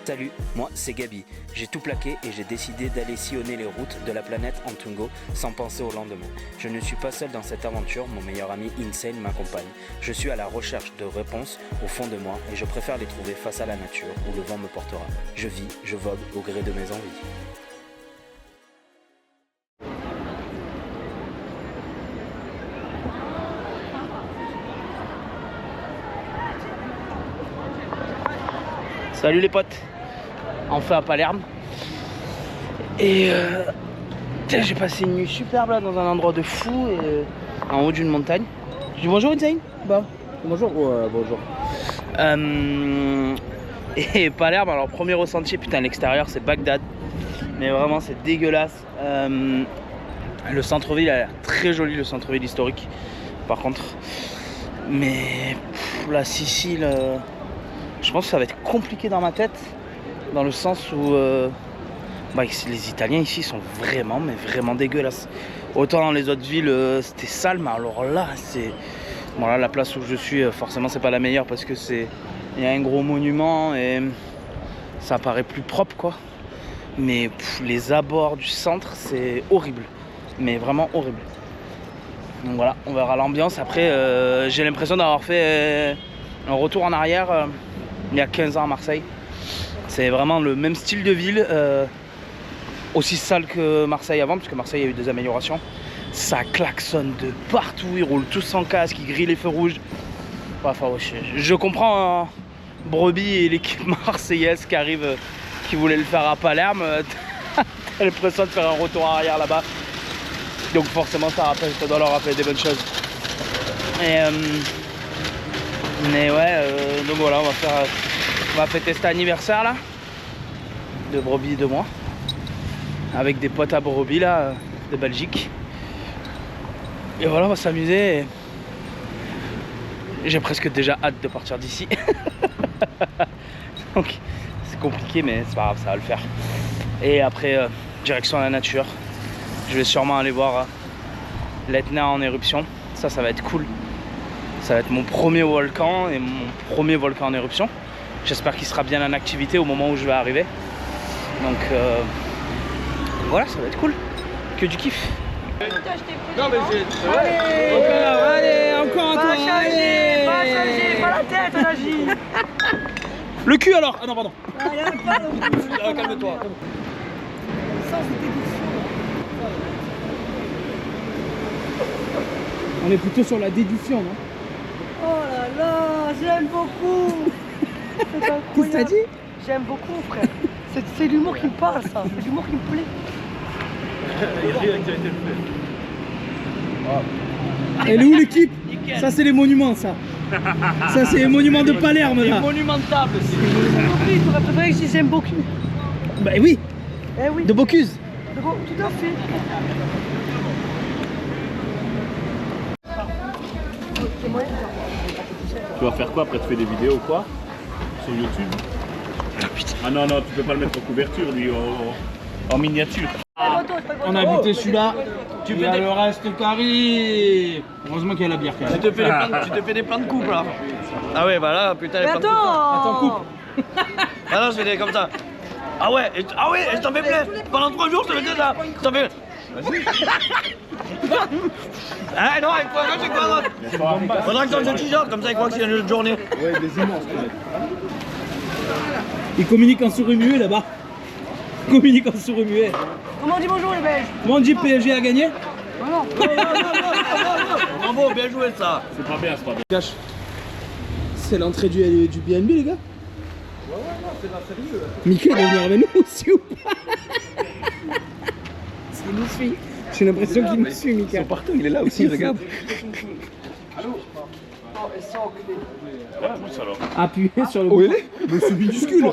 Salut, moi c'est Gabi. J'ai tout plaqué et j'ai décidé d'aller sillonner les routes de la planète Antungo sans penser au lendemain. Je ne suis pas seul dans cette aventure, mon meilleur ami Insane m'accompagne. Je suis à la recherche de réponses au fond de moi et je préfère les trouver face à la nature où le vent me portera. Je vis, je vogue au gré de mes envies. Salut les potes, enfin à Palerme. Et j'ai passé une nuit superbe là dans un endroit de fou, en haut d'une montagne. Je dis bonjour Insane. Bah, bonjour. Bonjour. Et Palerme, alors premier ressenti, putain l'extérieur c'est Bagdad. Mais vraiment c'est dégueulasse. Le centre-ville a l'air très joli, le centre-ville historique par contre. Mais la Sicile... je pense que ça va être compliqué dans ma tête, dans le sens où les Italiens ici sont vraiment, mais vraiment dégueulasses. Autant dans les autres villes c'était sale, mais alors là, c'est... Bon là, la place où je suis, forcément c'est pas la meilleure parce que il y a un gros monument et ça paraît plus propre quoi. Mais les abords du centre, c'est horrible, mais vraiment horrible. Donc voilà, on verra l'ambiance. Après, j'ai l'impression d'avoir fait un retour en arrière. Il y a 15 ans à Marseille. C'est vraiment le même style de ville, aussi sale que Marseille avant, parce que Marseille a eu des améliorations. Ça klaxonne de partout, ils roulent tous sans casque, ils grillent les feux rouges. Enfin, je comprends Brebis et l'équipe marseillaise qui arrive, qui voulait le faire à Palerme. T'as l'impression de faire un retour en arrière là-bas. Donc forcément ça doit leur rappeler des bonnes choses. Mais ouais, donc voilà, on va fêter cet anniversaire là de Brebis de moi avec des potes à Brebis là de Belgique. Et voilà, on va s'amuser. J'ai presque déjà hâte de partir d'ici. Donc c'est compliqué, mais c'est pas grave, ça va le faire. Et après, direction la nature. Je vais sûrement aller voir l'Etna en éruption. Ça va être cool. Ça va être mon premier volcan et mon premier volcan en éruption. J'espère qu'il sera bien en activité au moment où je vais arriver. Donc voilà, ça va être cool. Que du kiff. Non mais c'est... Allez, encore un tour. Va changer, pas la tête, on agit. Le cul alors. Ah non, pardon. Calme-toi. On est plutôt sur la déduction, non? Oh là là, j'aime beaucoup. Qu'est-ce que t'as dit? J'aime beaucoup, frère. C'est l'humour qui me parle, ça. C'est l'humour qui me plaît. Elle est où l'équipe? Ça c'est les monuments, ça. Ça c'est les monuments de Palerme là. Monumentable aussi. Aujourd'hui, tu aurais préféré que je dise j'aime beaucoup. Bah oui, Eh oui. de Bocuse. Tout à fait. Tu vas faire quoi après? Tu fais des vidéos ou quoi? Sur YouTube? Ah non, non, tu peux pas le mettre en couverture, lui, en miniature. On a buté celui-là. Il y a le reste qui arrive. Heureusement qu'il y a la bière quand même. Tu te fais des plans de couple là. Ah ouais, bah là, putain, les Mais plans de couple. attends. coupe. Ah non, je fais des comme ça. Ah ouais, et je t'en fais plein. Pendant 3 jours, je te fais ça. Je t'en fais. Vas-y. Ah non, il faut arranger quoi d'autre? Faudra que t'en aies 10 heures, comme ça il croit que c'est une autre journée. Ouais, des immenses, Ils communiquent en souris muet là-bas. Ils communiquent en souris muet. Comment on dit bonjour les Belges? Comment on dit PSG a gagné? Non. Bravo, bien joué ça. C'est pas bien, c'est pas bien. Cache. C'est l'entrée du BNB les gars. Ouais, non, c'est pas sérieux. Mickey doit venir avec nous aussi ou pas? Il nous suit. J'ai l'impression qu'il nous suit, Mickey. Partout, il est là aussi, regarde. Appuyez sur le bouton. Mais c'est minuscule.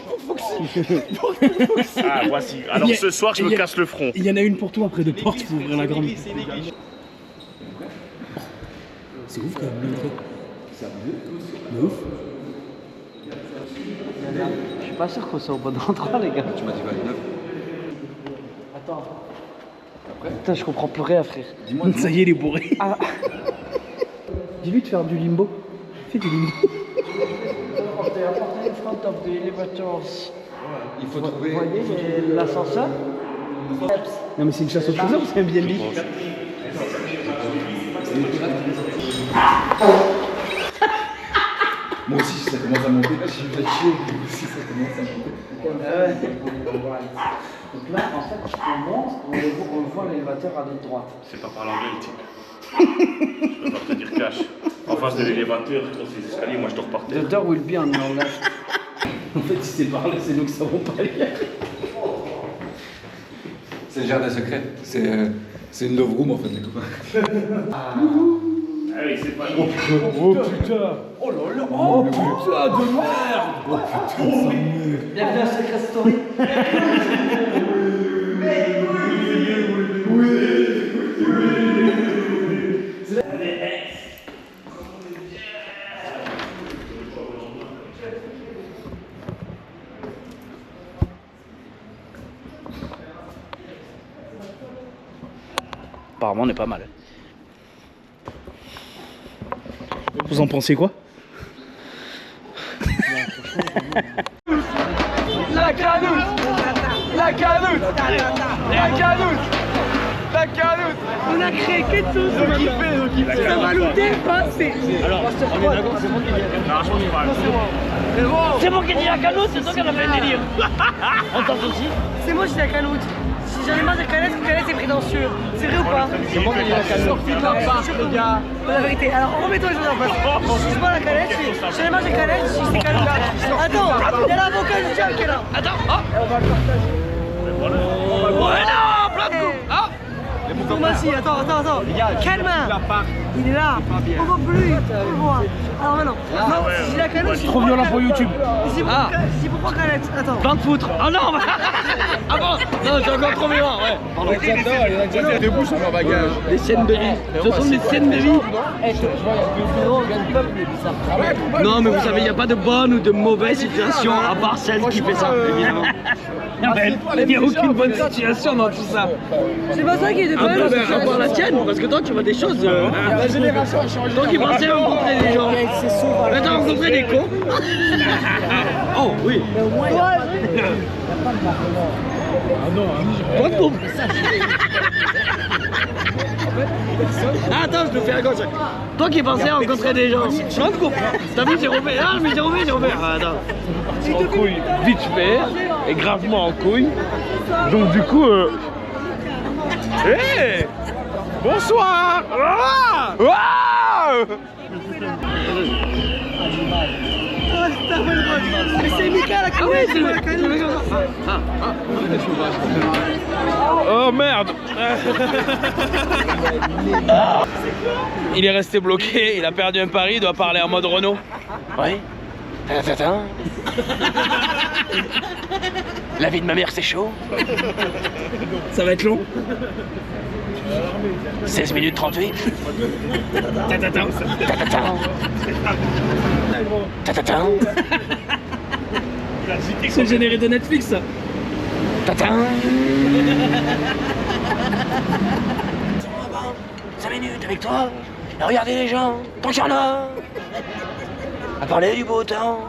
Ah, voici. Alors ce soir, je me casse le front. Il y en a une pour toi après de porte pour ouvrir la grande. C'est ouf quand même l'entrée. C'est ouf. Je suis pas sûr qu'on soit au bon endroit les gars. Tu m'as dit 29. Attends. Putain, je comprends plus rien frère. Ça y est, il est bourré. Ah. Dis-lui de faire du limbo. Fais du limbo. The front of the elevators. Il faut trouver. Vous voyez l'ascenseur? Non mais c'est une chasse au trésor ou c'est un BNB? Moi aussi, si ça commence à monter, là, je vais chier. Moi aussi, ça commence à monter. Donc là, en fait, on monte, on voit l'élévateur à notre droite. C'est pas par l'anglais le type. Je peux pas te dire cash. En face de l'élévateur, tu trouves ces escaliers, moi je dors par terre. The door will be on your left. En fait, si c'est par là, c'est nous qui savons pas aller. C'est le jardin secret. C'est une love room en fait, les copains. Ah oui, c'est pas Oh putain. Oh là là. Oh putain de merde. Oh putain de merde. Bienvenue à Secret Story. Apparemment, on est pas mal. Vous en pensez quoi? La canoute. La canoute. La canoute. La canoute. On a créé quelque chose ce matin. Ça va nous dépasser. Alors, on est d'accord, c'est moi qui dis. C'est moi qui dis la canoute, c'est toi qui en a fait un délire. On t'associe. C'est moi qui dis la canoute. Si j'en ai marre de Canette, c'est prétentieux. C'est vrai ou pas? C'est moi qui dis la canoute. Sortez de la barque, les gars. La vérité. Alors remettons les choses en place. Si je vois la Canette, j'en ai marre de Canette, je dis c'est Canette. Attends, il y a l'avocat du diable qui est là. Attends, oh. Ouais, non, plein de coups. Ah. Diplomatie, attends. Calme. Il est là. On voit plus. On le voit. Alors maintenant. Non, si je dis la Canette, je dis Trop violent pour YouTube. Si pourquoi Canette? Attends. Plein de foutre. Oh non. Ah bon. Non, j'ai encore trop vivant, ouais. Pardon. Il y en a déjà fait des bouches sur leur bagage. Des scènes de vie. Ce sont des scènes de vie. Non, mais vous savez, il n'y a pas de bonne ou de mauvaise situation à part celle qui fait ça, évidemment. Il n'y a aucune bonne situation dans tout ça. C'est pas ça qui est de bonne. À part la tienne, parce que toi tu vois des choses. La génération a changé. Toi qui pensais rencontrer des gens. Mais t'as rencontré des cons. Oh oui. Pas de couple. Ah, attends, je te fais à gauche. Toi qui pensais rencontrer des gens. Plein de couple. T'as vu, j'ai rouvert. Ah, mais j'ai rouvert. Ah, attends. En couille vite fait et gravement en couille. Donc du coup Hey bonsoir. Mais c'est Mika la Canette. Oh merde. Il est resté bloqué, il a perdu un pari, il doit parler en mode Renault. Oui. La vie de ma mère, c'est chaud. Ça va être long. 16 minutes 38. C'est le généré de Netflix ça. 5 minutes avec toi. Et regardez les gens. Tant qu'il y en a. À parler du beau temps.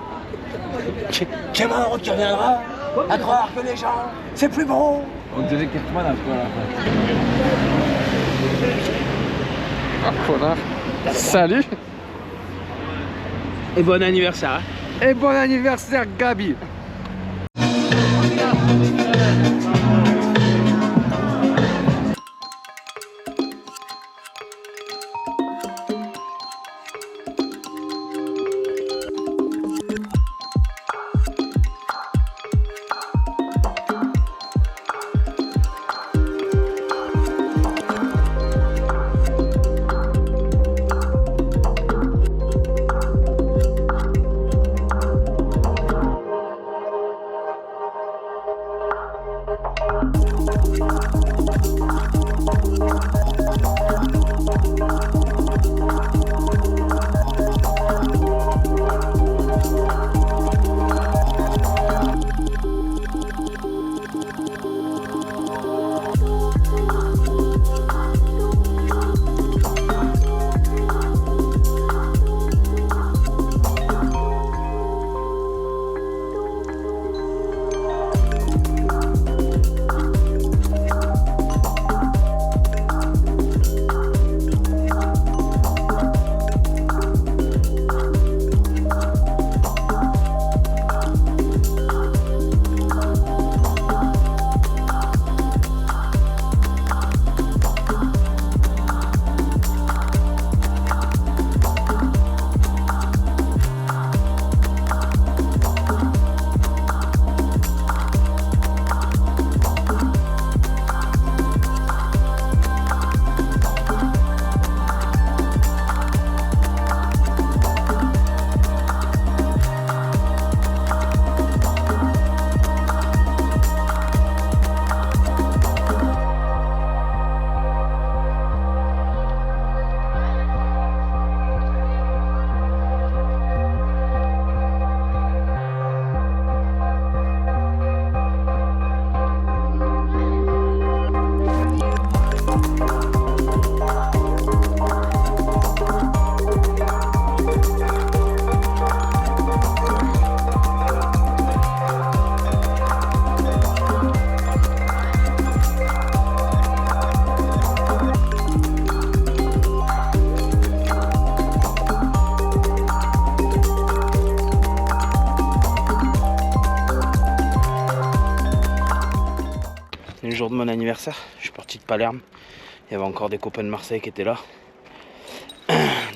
Qui est mort ou qui reviendra. À croire que les gens, c'est plus bon. On dirait Cartman un peu à la fin. Ah connard. Salut. Et bon anniversaire. Et bon anniversaire Gabi. dernier jour de mon anniversaire. Je suis parti de Palerme. Il y avait encore des copains de Marseille qui étaient là.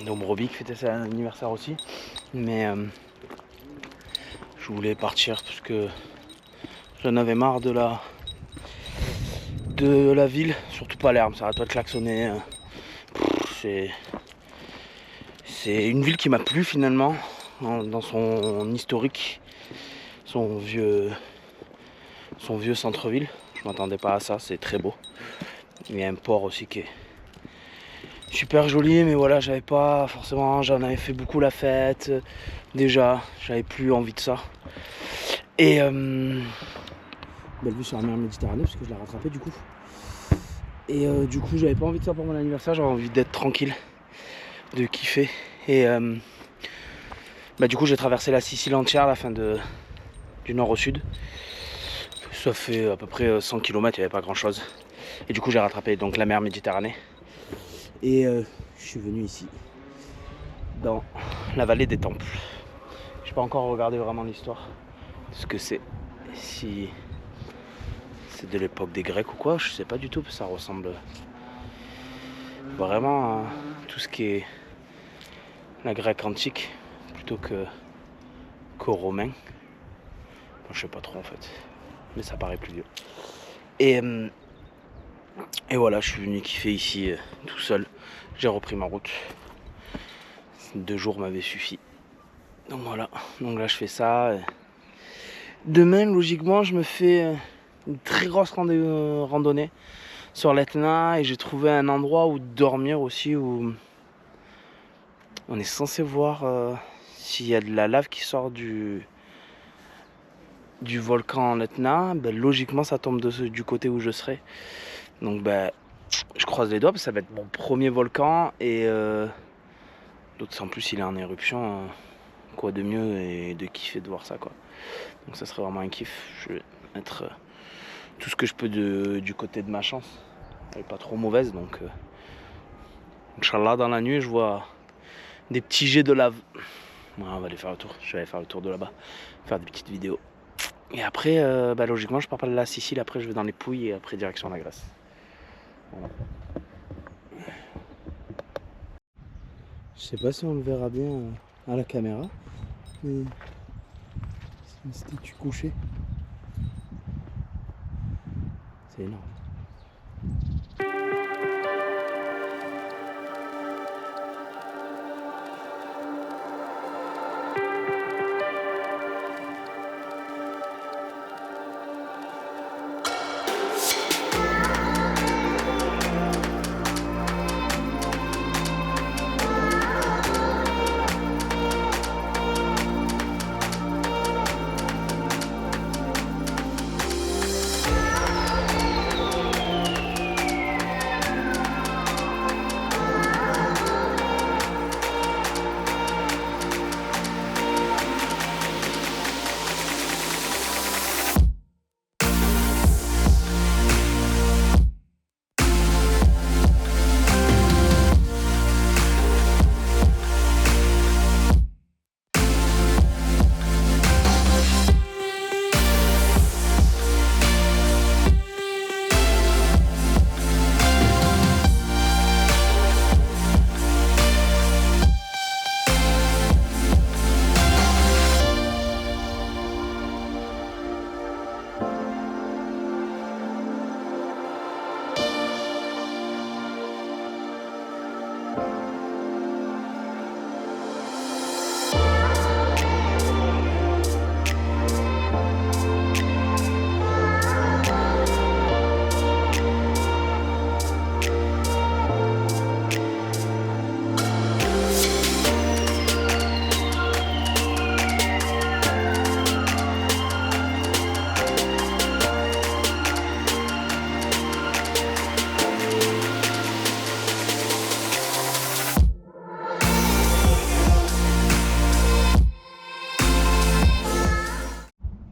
Dombrobi qui fêtait son anniversaire aussi. Mais je voulais partir parce que j'en avais marre de la ville. Surtout Palerme, ça arrête pas de klaxonner. C'est une ville qui m'a plu finalement. Dans son historique. Son vieux centre-ville. Je m'attendais pas à ça, c'est très beau. Il y a un port aussi qui est super joli, mais voilà, j'avais pas forcément, j'en avais fait beaucoup la fête déjà, j'avais plus envie de ça. Et belle vue sur la mer Méditerranée parce que je l'ai rattrapé du coup. Et du coup, j'avais pas envie de ça pour mon anniversaire, j'avais envie d'être tranquille, de kiffer. Et du coup, j'ai traversé la Sicile entière, du nord au sud. Ça fait à peu près 100 km, il n'y avait pas grand chose. Et du coup j'ai rattrapé donc la mer Méditerranée. Et je suis venu ici, dans la vallée des Temples. Je n'ai pas encore regardé vraiment l'histoire. Ce que c'est. Si c'est de l'époque des Grecs ou quoi, je sais pas du tout. Ça ressemble vraiment à tout ce qui est la Grèce antique plutôt qu'aux Romains. Bon, je sais pas trop en fait. Mais ça paraît plus vieux. Et voilà, je suis venu kiffer ici tout seul. J'ai repris ma route. 2 jours m'avaient suffi. Donc voilà, donc là je fais ça. Demain, logiquement, je me fais une très grosse randonnée sur l'Etna et j'ai trouvé un endroit où dormir aussi, où on est censé voir s'il y a de la lave qui sort du volcan Etna. Logiquement ça tombe du côté où je serai. Donc je croise les doigts parce que ça va être mon premier volcan et l'autre en plus il est en éruption. Quoi de mieux et de kiffer de voir ça quoi. Donc ça serait vraiment un kiff. Je vais mettre tout ce que je peux du côté de ma chance. Elle est pas trop mauvaise donc Inch'Allah dans la nuit je vois des petits jets de lave. Ouais, on va aller faire le tour. Je vais aller faire le tour de là-bas. Faire des petites vidéos. Et après, logiquement, je pars pas de la Sicile, après je vais dans les Pouilles et après direction la Grèce. Voilà. Je sais pas si on le verra bien à la caméra, mais c'est une statue couchée. C'est énorme.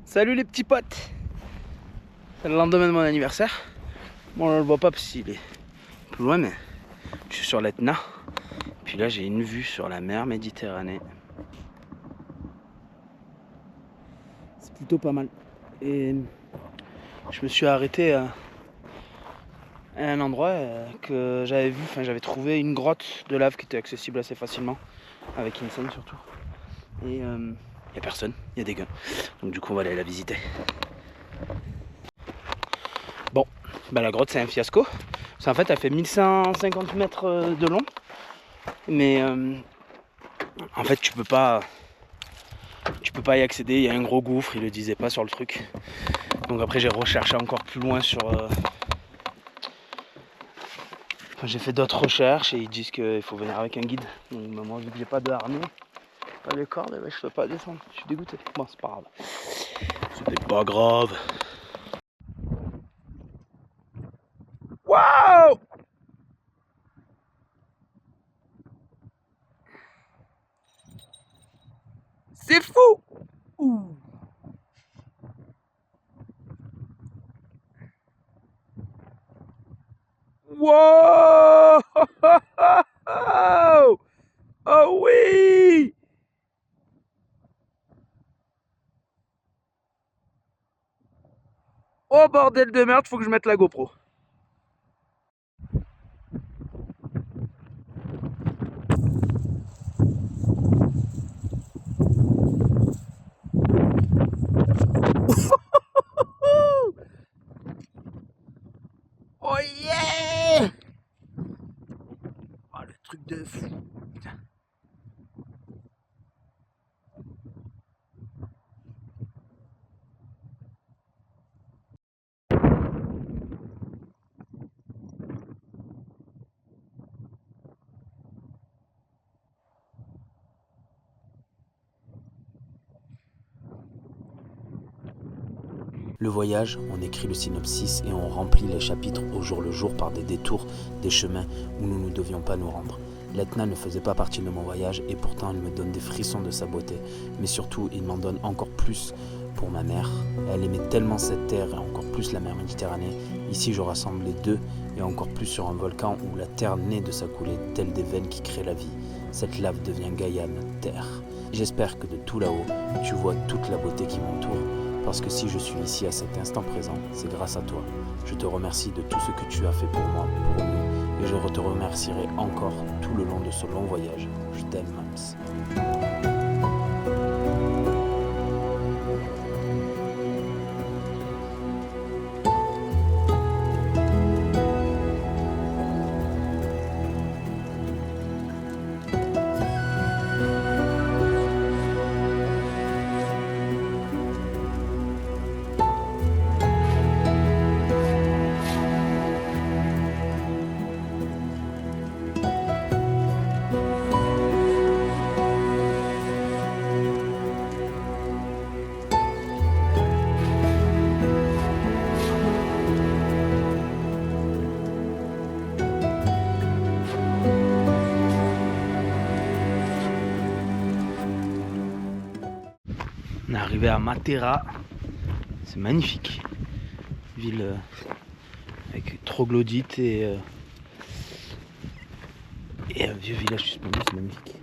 Salut les petits potes. C'est le lendemain de mon anniversaire. Bon, on le voit pas parce qu'il est plus loin, mais je suis sur l'Etna. Puis là, j'ai une vue sur la mer Méditerranée. C'est plutôt pas mal. Et je me suis arrêté un endroit que j'avais vu, enfin j'avais trouvé une grotte de lave qui était accessible assez facilement, avec Insane surtout. Et il n'y a personne, il y a des gars. Donc du coup on va aller la visiter. Bon, bah la grotte c'est un fiasco. Parce qu'en fait elle fait 1150 mètres de long. Mais en fait tu peux pas y accéder, il y a un gros gouffre, il le disait pas sur le truc. Donc après j'ai recherché encore plus loin sur... Enfin, j'ai fait d'autres recherches et ils disent qu'il faut venir avec un guide. Donc bah, moi vu que j'ai pas de harnais, pas les cordes, bah, je peux pas descendre, je suis dégoûté. Bon c'est pas grave. C'était pas grave. Waouh! C'est fou! Ouh. Wow! Oh oui! Oh bordel de merde, faut que je mette la GoPro. Oh yeah! Oh le truc de fou. Putain. Le voyage, on écrit le synopsis et on remplit les chapitres au jour le jour par des détours, des chemins où nous ne devions pas nous rendre. L'Etna ne faisait pas partie de mon voyage et pourtant elle me donne des frissons de sa beauté. Mais surtout, il m'en donne encore plus pour ma mère. Elle aimait tellement cette terre et encore plus la mer Méditerranée. Ici, je rassemble les deux et encore plus sur un volcan où la terre naît de sa coulée, telle des veines qui créent la vie. Cette lave devient Gaïa, notre terre. J'espère que de tout là-haut, tu vois toute la beauté qui m'entoure. Parce que si je suis ici à cet instant présent, c'est grâce à toi. Je te remercie de tout ce que tu as fait pour moi, pour nous, et je te remercierai encore tout le long de ce long voyage. Je t'aime, Mams. On est arrivé à Matera, c'est magnifique, ville avec troglodytes et un vieux village suspendu, c'est magnifique.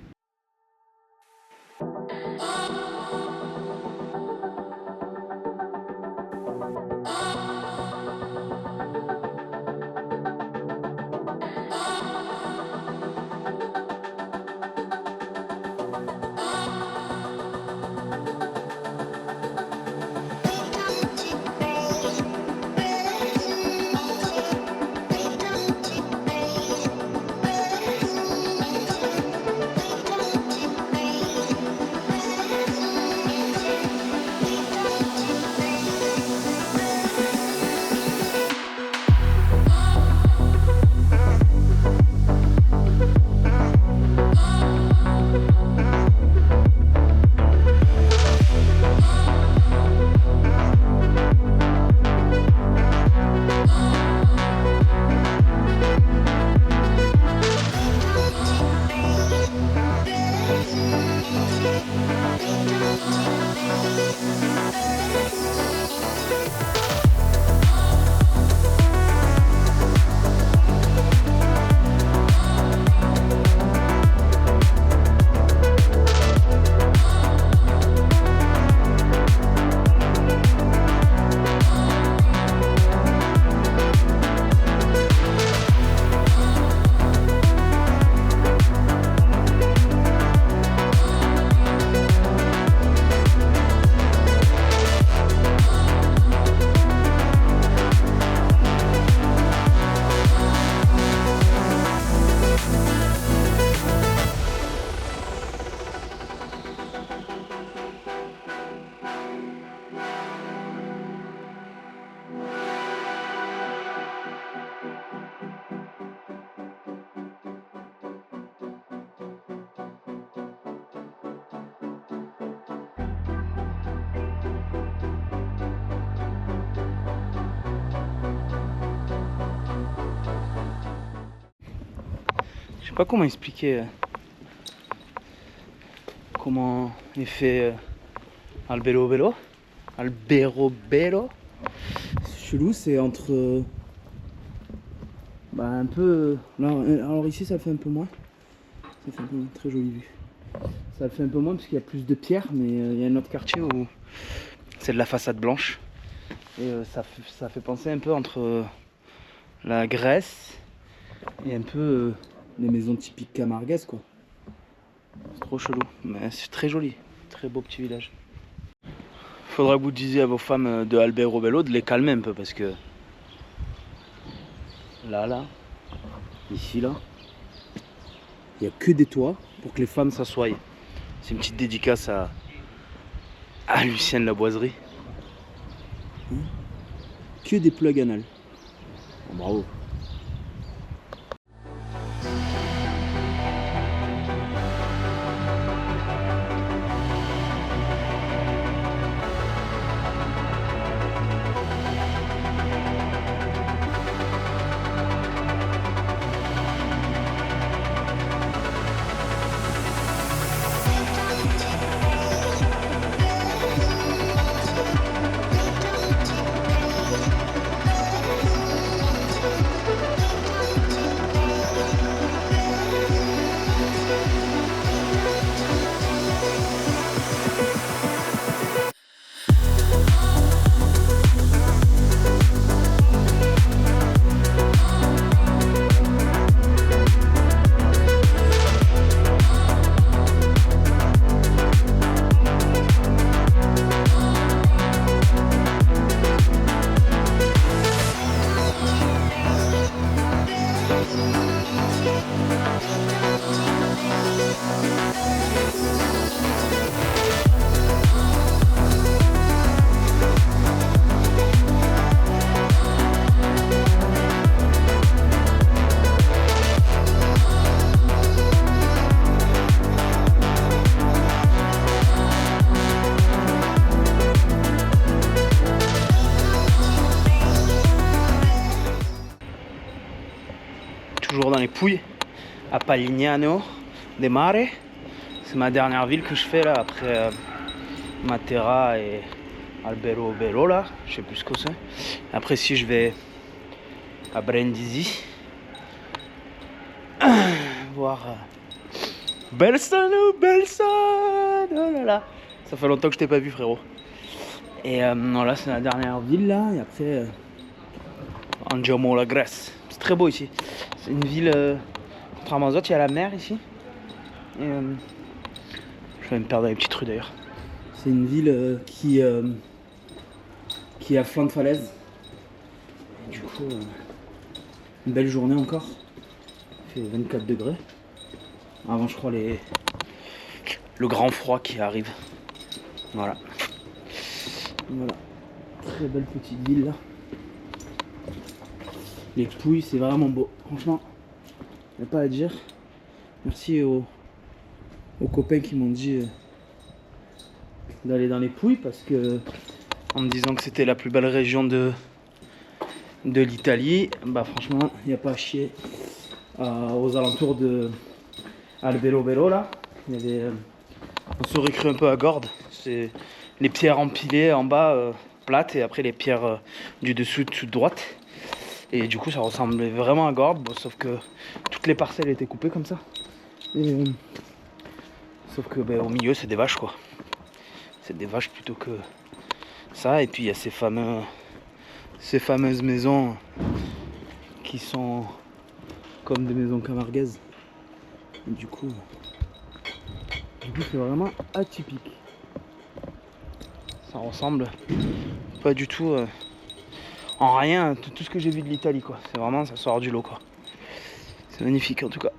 pas comment expliquer comment est fait Albero Bello. Chelou, c'est entre un peu là, alors ici ça le fait un peu moins. Ça fait un peu moins, très jolie vue. Ça le fait un peu moins parce qu'il y a plus de pierres, mais il y a un autre quartier où c'est de la façade blanche. Et ça fait penser un peu entre la Grèce et un peu les maisons typiques camarguaises quoi. C'est trop chelou, mais c'est très joli, très beau petit village. Faudra que vous disiez à vos femmes de Albero Bello de les calmer un peu parce que là, ici là, il n'y a que des toits pour que les femmes s'assoient. C'est une petite dédicace à Lucien de la Boiserie. Que des plugs anal. Oh, bravo. Toujours dans les Pouilles, à Paglignano de Mare. C'est ma dernière ville que je fais là après Matera et Albero Bello là, je sais plus ce que c'est. Après si je vais à Brindisi voir Belson, oh là là, ça fait longtemps que je t'ai pas vu frérot. Et non là c'est la dernière ville là et après Andiamo la Grèce. C'est très beau ici. C'est une ville, contrairement aux autres, il y a la mer ici. Et, je vais me perdre dans les petites rues d'ailleurs. C'est une ville qui est à flanc de falaise. Et du coup, une belle journée encore. Il fait 24 degrés. Avant, je crois, le grand froid qui arrive. Voilà. Voilà. Très belle petite ville là. Les Pouilles, c'est vraiment beau. Franchement, il n'y a pas à dire. Merci aux copains qui m'ont dit d'aller dans les Pouilles parce que, en me disant que c'était la plus belle région de l'Italie, bah franchement, il n'y a pas à chier. Aux alentours de Albero Bello là, il y avait, on s'aurait cru un peu à Gordes. C'est les pierres empilées en bas, plates, et après les pierres du dessous de droite. Et du coup ça ressemblait vraiment à Gordes, bon, sauf que toutes les parcelles étaient coupées comme ça. Et, sauf que au milieu c'est des vaches quoi. C'est des vaches plutôt que ça. Et puis il y a ces fameuses maisons qui sont comme des maisons camarguaises. Et du coup c'est vraiment atypique. Ça ressemble pas du tout en rien tout ce que j'ai vu de l'Italie quoi. C'est vraiment, ça sort du lot quoi. C'est magnifique en tout cas.